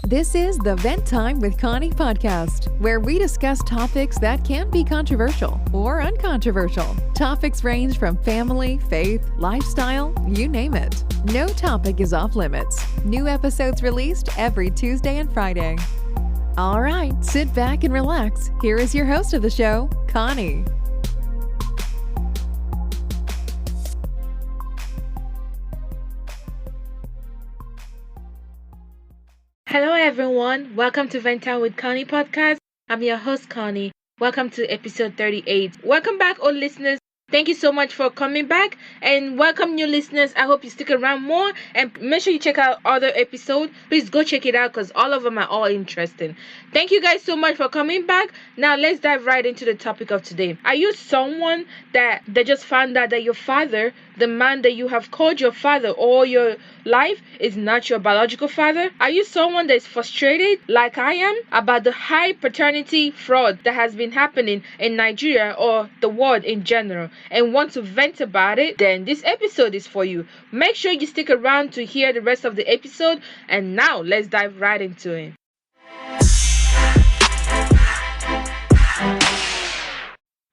This is the Vent Time with Connie podcast, where we discuss topics that can be controversial or uncontroversial. Topics range from family, faith, lifestyle, you name it. No topic is off limits. New episodes released every Tuesday and Friday. All right, sit back and relax. Here is your host of the show, Connie. Hello everyone, welcome to Vent Time with Connie podcast. I'm your host Connie. Welcome to episode 38. Welcome back, old listeners. Thank you so much for coming back, and welcome new listeners. I hope you stick around more and make sure you check out other episodes. Please go check it out because all of them are all interesting. Thank you guys so much for coming back. Now let's dive right into the topic of today. Are you someone that just found out that your father, the man that you have called your father all your life, is not your biological father? Are you someone that is frustrated like I am about the high paternity fraud that has been happening in Nigeria or the world in general and want to vent about it? Then this episode is for you. Make sure you stick around to hear the rest of the episode, and now let's dive right into it.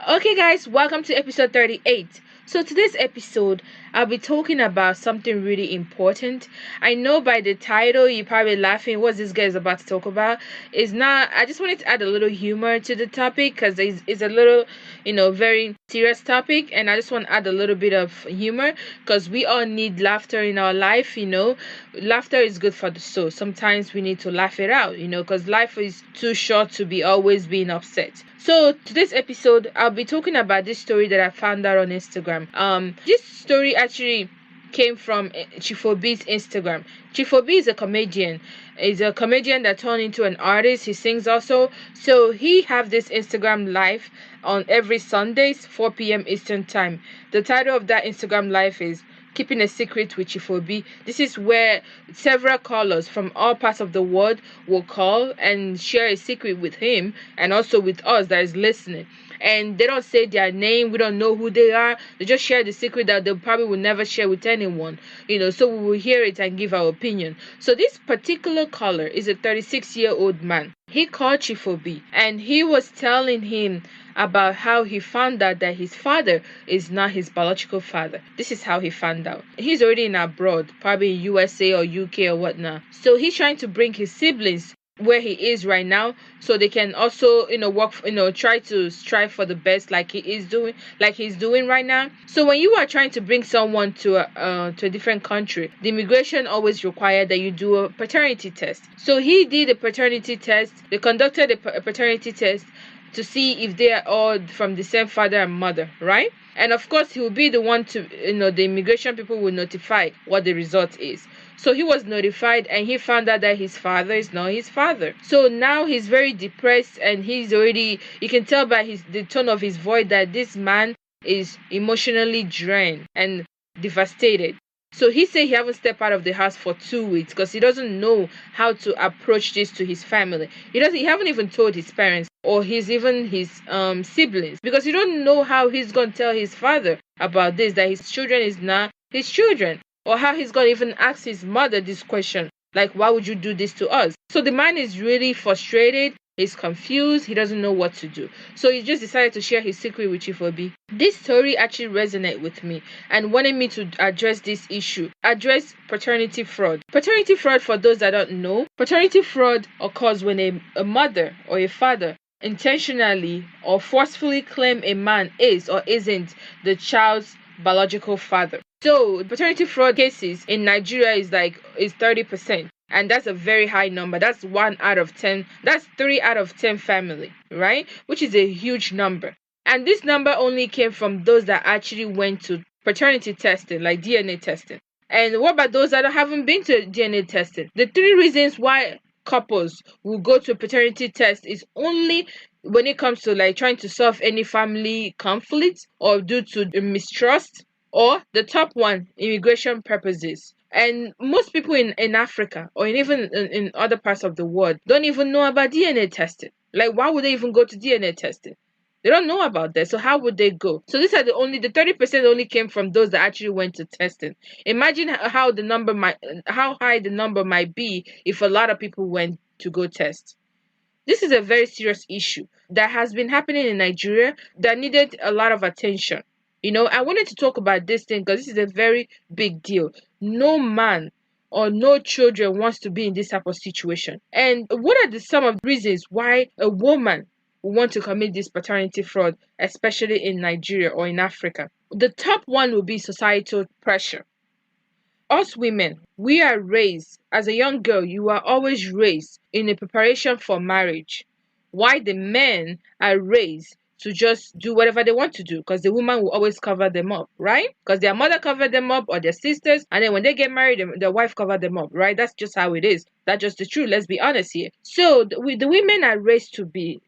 Okay guys, welcome to episode 38. So today's episode, I'll be talking about something really important. I know by the title, you're probably laughing, what this guy is about to talk about. It's not, I just wanted to add a little humor to the topic because it's a little, very serious topic. And I just want to add a little bit of humor because we all need laughter in our life, Laughter is good for the soul. Sometimes we need to laugh it out, because life is too short to be always being upset. So today's episode, I'll be talking about this story that I found out on Instagram. This story actually came from Chifobi's Instagram. Chifobi is a comedian. He's a comedian that turned into an artist. He sings also. So he have this Instagram live on every Sundays, 4 p.m. Eastern time. The title of that Instagram live is Keeping a Secret with Chifobi. This is where several callers from all parts of the world will call and share a secret with him and also with us that is listening. And they don't say their name. We don't know who they are. They just share the secret that they probably will never share with anyone. So we will hear it and give our opinion. So this particular caller is a 36-year-old man. He called Chifobi and he was telling him about how he found out that his father is not his biological father. This is how he found out. He's already in abroad, probably in USA or UK or whatnot. So he's trying to bring his siblings where he is right now so they can also try to strive for the best like he's doing right now. So when you are trying to bring someone to a different country, the immigration always require that you do a paternity test. So he did a paternity test. They conducted a paternity test to see if they are all from the same father and mother, right? And of course, he will be the one to, the immigration people will notify what the result is. So he was notified and he found out that his father is not his father. So now he's very depressed and he's already, you can tell by the tone of his voice that this man is emotionally drained and devastated. So he said he haven't stepped out of the house for 2 weeks because he doesn't know how to approach this to his family. He haven't even told his parents or his siblings because he don't know how he's going to tell his father about this, that his children is not his children, or how he's going to even ask his mother this question, like, why would you do this to us? So the man is really frustrated. He's confused. He doesn't know what to do. So he just decided to share his secret with Chifobi. This story actually resonated with me and wanted me to address this issue. Address paternity fraud. Paternity fraud, for those that don't know, paternity fraud occurs when a mother or a father intentionally or forcefully claim a man is or isn't the child's biological father. So paternity fraud cases in Nigeria is 30%. And that's a very high number. That's 1 out of 10. That's 3 out of 10 family, right? Which is a huge number. And this number only came from those that actually went to paternity testing, like DNA testing. And what about those that haven't been to DNA testing? The 3 reasons why couples will go to a paternity test is only when it comes to trying to solve any family conflict or due to mistrust, or the top one, immigration purposes. And most people in Africa or even in other parts of the world don't even know about DNA testing. Why would they even go to DNA testing? They don't know about that. So how would they go? So these are the 30% only came from those that actually went to testing. Imagine how high the number might be if a lot of people went to go test. This is a very serious issue that has been happening in Nigeria that needed a lot of attention. I wanted to talk about this thing because this is a very big deal. No man or no children wants to be in this type of situation. And what are some of the reasons why a woman will want to commit this paternity fraud, especially in Nigeria or in Africa? The top one will be societal pressure. Us women, we are raised, as a young girl, you are always raised in a preparation for marriage. Why the men are raised to just do whatever they want to do because the woman will always cover them up, right? Because their mother covered them up or their sisters, and then when they get married, their wife covered them up, right? That's just how it is. That's just the truth. Let's be honest here. So the women are raised to be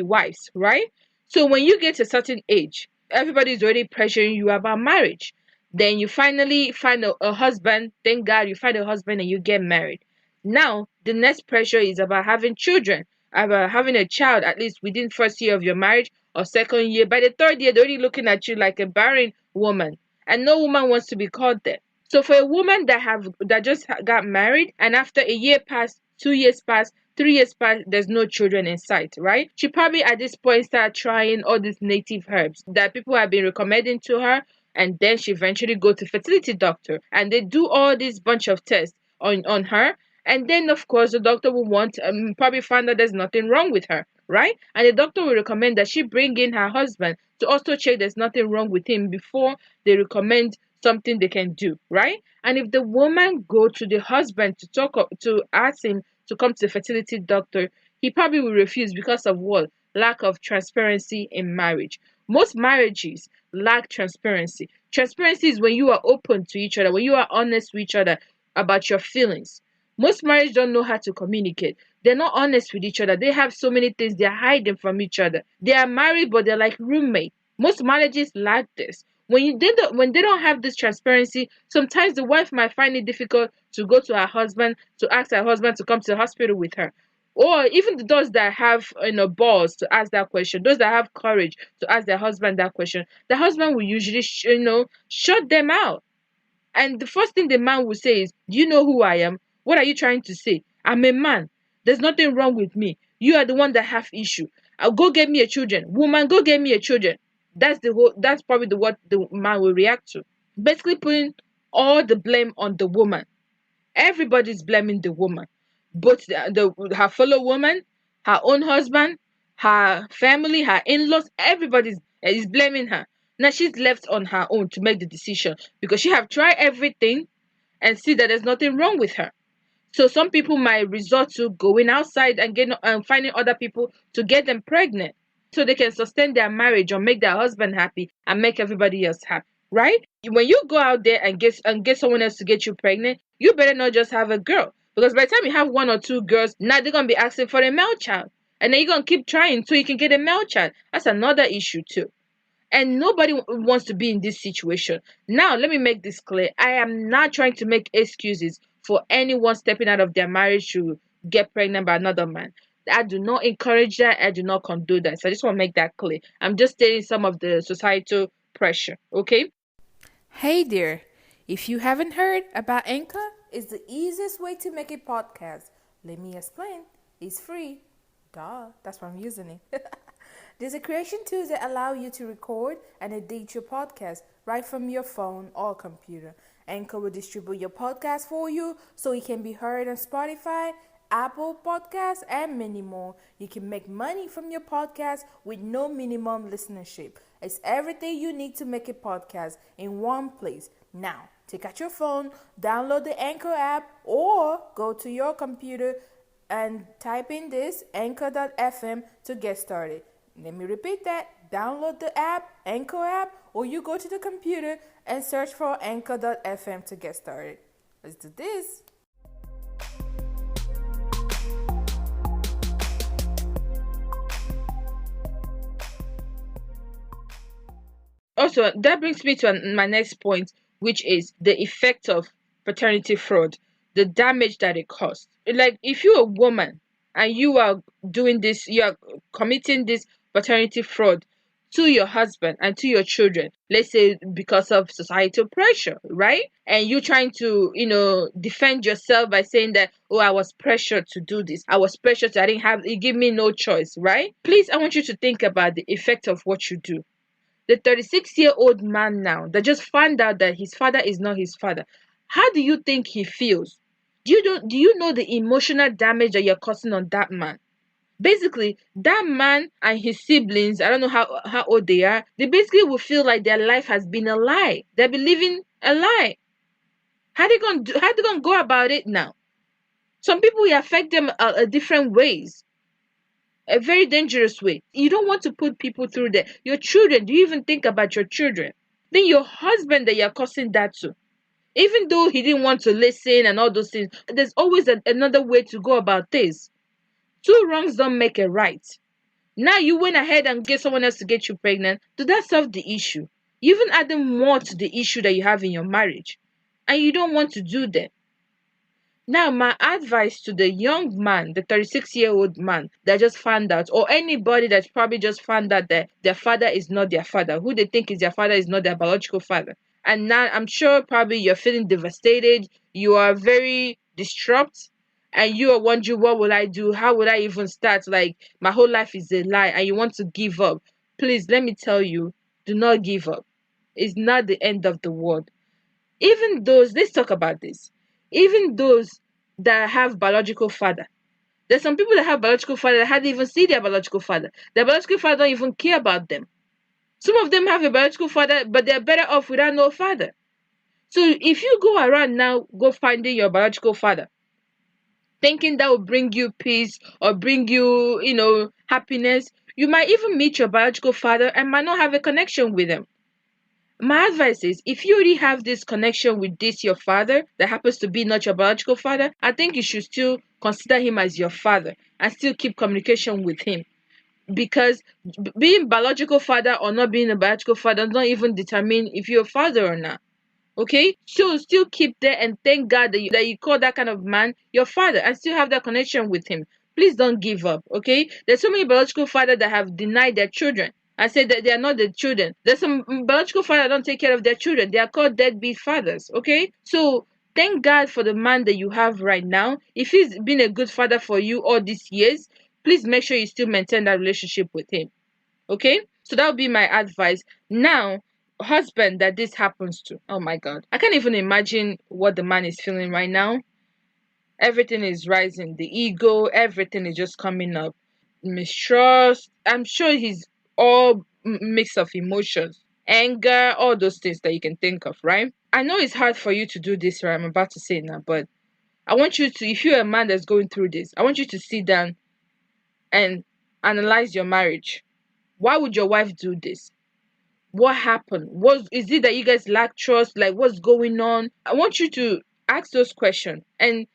wives, right? So when you get to a certain age, everybody's already pressuring you about marriage. Then you finally find a husband. Thank God you find a husband and you get married. Now, the next pressure is about having children, about having a child at least within first year of your marriage or second year. By the third year, they're already looking at you like a barren woman. And no woman wants to be called that. So for a woman that just got married and after a year passed, 2 years passed, 3 years passed, there's no children in sight, right? She probably at this point started trying all these native herbs that people have been recommending to her, and then she eventually go to fertility doctor and they do all this bunch of tests on her, and then of course the doctor will want probably find that there's nothing wrong with her, right? And the doctor will recommend that she bring in her husband to also check there's nothing wrong with him before they recommend something they can do, right? And if the woman go to the husband to ask him to come to the fertility doctor, he probably will refuse because of what? Lack of transparency in marriage. Most marriages lack transparency. Transparency is when you are open to each other, when you are honest with each other about your feelings. Most marriages don't know how to communicate. They're not honest with each other. They have so many things they're hiding from each other. They are married, but they're like roommates. Most marriages lack this. When they don't have this transparency, sometimes the wife might find it difficult to go to her husband to ask her husband to come to the hospital with her, or even those that have balls to ask that question, those that have courage to ask their husband that question, the husband will usually shut them out. And the first thing the man will say is, do you know who I am? What are you trying to say? I'm a man. There's nothing wrong with me. You are the one that have issue. I'll go get me a children. Woman, go get me a children. That's probably what the man will react to. Basically putting all the blame on the woman. Everybody's blaming the woman, both her fellow woman, her own husband, her family, her in-laws. Everybody is blaming her. Now she's left on her own to make the decision because she have tried everything and see that there's nothing wrong with her. So some people might resort to going outside and finding other people to get them pregnant so they can sustain their marriage or make their husband happy and make everybody else happy, right? When you go out there and get someone else to get you pregnant, you better not just have a girl, because by the time you have one or two girls, now they're gonna be asking for a male child, and then you're gonna keep trying so you can get a male child. That's another issue too. And nobody wants to be in this situation. Now, let me make this clear. I am not trying to make excuses for anyone stepping out of their marriage to get pregnant by another man. I do not encourage that. I do not condone that. So I just want to make that clear. I'm just stating some of the societal pressure. Okay? Hey there, if you haven't heard about Anchor, it's the easiest way to make a podcast. Let me explain. It's free. Duh, that's why I'm using it. There's a creation tools that allow you to record and edit your podcast right from your phone or computer. Anchor will distribute your podcast for you so it can be heard on Spotify, Apple Podcasts, and many more. You can make money from your podcast with no minimum listenership. It's everything you need to make a podcast in one place. Now, take out your phone, download the Anchor app, or go to your computer and type in this anchor.fm to get started. Let me repeat that. Download the app, Anchor app, or you go to the computer and search for anchor.fm to get started. Let's do this. Also, that brings me to my next point, which is the effect of paternity fraud, the damage that it caused. Like, if you're a woman and you are doing this, you are committing this paternity fraud to your husband and to your children, let's say because of societal pressure, right? And you trying to, defend yourself by saying that, oh, I was pressured to do this. I was pressured to, I didn't have, you give me no choice, right? Please, I want you to think about the effect of what you do. The 36-year-old man now that just found out that his father is not his father, how do you think he feels? Do you know the emotional damage that you're causing on that man? Basically, that man and his siblings, I don't know how old they are, they basically will feel like their life has been a lie. They'll be living a lie. How they gonna go about it now? Some people will affect them different ways, a very dangerous way. You don't want to put people through that. Your children, do you even think about your children? Then your husband that you're causing that to, even though he didn't want to listen and all those things, there's always another way to go about this. Two wrongs don't make a right. Now you went ahead and get someone else to get you pregnant. Does that solve the issue? You even adding more to the issue that you have in your marriage. And you don't want to do that. Now, my advice to the young man, the 36-year-old man that just found out, or anybody that's probably just found out that their father is not their father, who they think is their father is not their biological father. And now I'm sure probably you're feeling devastated, you are very distraught, and you are wondering, what will I do? How would I even start? Like, my whole life is a lie, and you want to give up. Please, let me tell you, do not give up. It's not the end of the world. Even those, let's talk about this. Even those that have biological father. There's some people that have biological father that hadn't even seen their biological father. Their biological father don't even care about them. Some of them have a biological father, but they're better off without no father. So if you go around now, go finding your biological father, thinking that will bring you peace or bring you, happiness, you might even meet your biological father and might not have a connection with him. My advice is, if you already have this connection with this your father that happens to be not your biological father, I think you should still consider him as your father and still keep communication with him. Because being biological father or not being a biological father does not even determine if you're a father or not. Okay, so still keep there and thank God that you call that kind of man your father and still have that connection with him. Please don't give up. Okay, there's so many biological fathers that have denied their children and said that they are not the children. There's some biological fathers that don't take care of their children. They are called deadbeat fathers. Okay, so thank God for the man that you have right now. If he's been a good father for you all these years, please make sure you still maintain that relationship with him. Okay, so that would be my advice. Now, husband that this happens to, oh my God, I can't even imagine what the man is feeling right now. Everything is rising, the ego, everything is just coming up. Mistrust, I'm sure he's all mix of emotions, anger, all those things that you can think of, right? I know it's hard for you to do this, right? I'm about to say now, but I want you to, if you're a man that's going through this, I want you to sit down and analyze your marriage. Why would your wife do this? What happened? Is it that you guys lack trust? Like, what's going on? I want you to ask those questions. And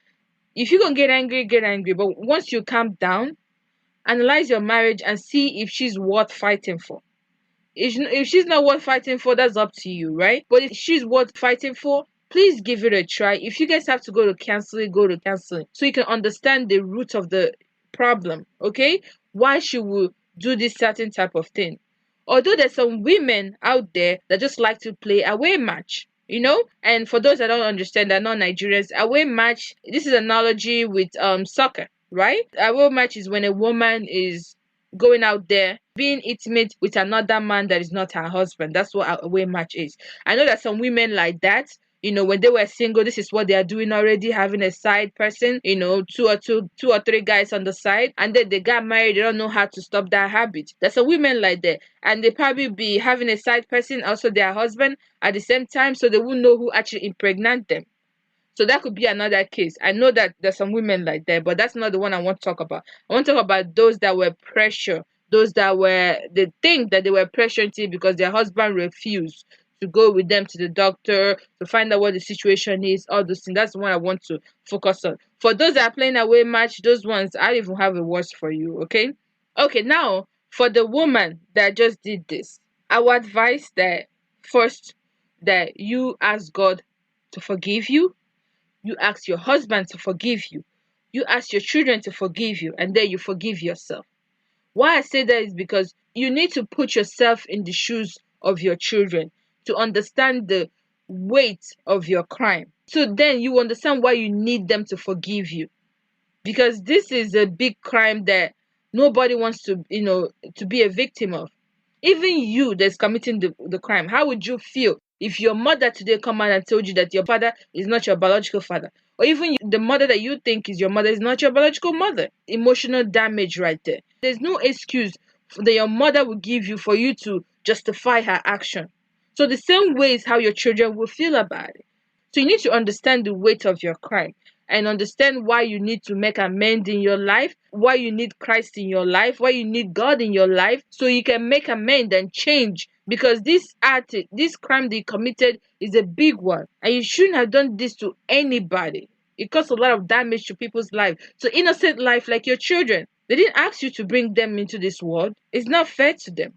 if you're gonna get angry, get angry. But once you calm down, analyze your marriage and see if she's worth fighting for. If she's not worth fighting for, that's up to you, right? But if she's worth fighting for, please give it a try. If you guys have to go to counseling, go to counseling so you can understand the root of the problem, okay? Why she will do this certain type of thing. Although there's some women out there that just like to play away match, and for those that don't understand, that are not Nigerians, away match, this is an analogy with soccer, right? Away match is when a woman is going out there being intimate with another man that is not her husband. That's what a away match is. I know that some women like that, when they were single, this is what they are doing already, having a side person, two or three guys on the side, and then they got married, they don't know how to stop that habit. There's some women like that, and they probably be having a side person, also their husband, at the same time, so they won't know who actually impregnate them. So that could be another case. I know that there's some women like that, but that's not the one I want to talk about. I want to talk about those that were pressured, those that they think that they were pressured into because their husband refused to go with them to the doctor to find out what the situation is, all those things. That's the one I want to focus on. For those that are playing away match, those ones, I don't even have a words for you, okay? Okay, now, for the woman that just did this, I would advise that first, that you ask God to forgive you. You ask your husband to forgive you. You ask your children to forgive you, and then you forgive yourself. Why I say that is because you need to put yourself in the shoes of your children to understand the weight of your crime. So then you understand why you need them to forgive you. Because this is a big crime that nobody wants to, to be a victim of. Even you that's committing the crime, how would you feel if your mother today come out and told you that your father is not your biological father? Or even the mother that you think is your mother is not your biological mother? Emotional damage right there. There's no excuse that your mother will give you for you to justify her action. So the same way is how your children will feel about it. So you need to understand the weight of your crime and understand why you need to make amends in your life, why you need Christ in your life, why you need God in your life, so you can make amends and change. Because this act, this crime that you committed is a big one, and you shouldn't have done this to anybody. It caused a lot of damage to people's life, to innocent life like your children. They didn't ask you to bring them into this world. It's not fair to them.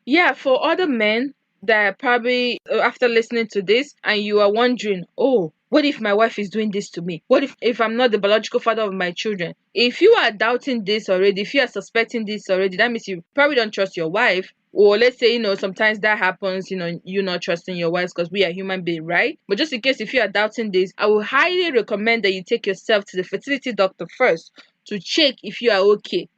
Yeah, for other men that probably after listening to this and you are wondering, oh, what if my wife is doing this to me? What if I'm not the biological father of my children? If you are doubting this already, if you are suspecting this already, that means you probably don't trust your wife. Or let's say, sometimes that happens, you're not trusting your wife because we are human beings, right? But just in case if you are doubting this, I would highly recommend that you take yourself to the fertility doctor first to check if you are okay.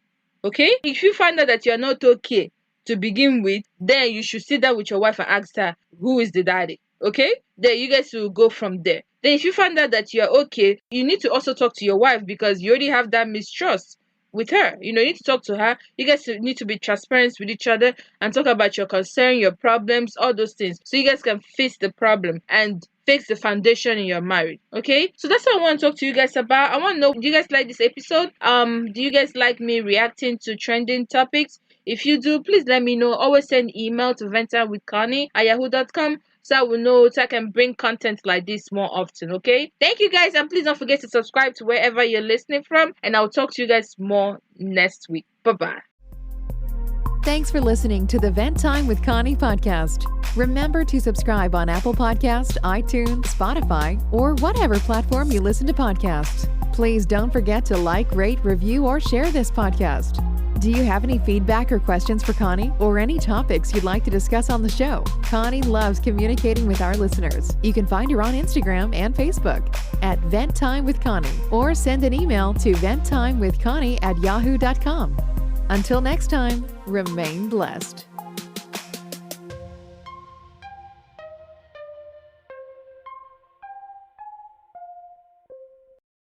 Okay? If you find out that you're not okay to begin with, then you should sit down with your wife and ask her who is the daddy. Okay? Then you guys will go from there. Then if you find out that you're okay, you need to also talk to your wife because you already have that mistrust with her. You need to talk to her. You guys need to be transparent with each other and talk about your concern, your problems, all those things, so you guys can fix the problem and fix the foundation in your marriage. Okay, so that's what I want to talk to you guys about. I want to know, do you guys like this episode? Do you guys like me reacting to trending topics? If you do, please let me know. Always send email to ventamwithconnie@yahoo.com so I will know, so I can bring content like this more often. Okay, thank you guys, and please don't forget to subscribe to wherever you're listening from, and I'll talk to you guys more next week. Bye. Thanks for listening to the Vent Time with Connie podcast. Remember to subscribe on Apple Podcast, iTunes, Spotify, or whatever platform you listen to podcasts. Please don't forget to like, rate, review, or share this podcast. Do you have any feedback or questions for Connie, or any topics you'd like to discuss on the show? Connie loves communicating with our listeners. You can find her on Instagram and Facebook at Vent Time with Connie, or send an email to venttimewithconnie@yahoo.com. Until next time, remain blessed.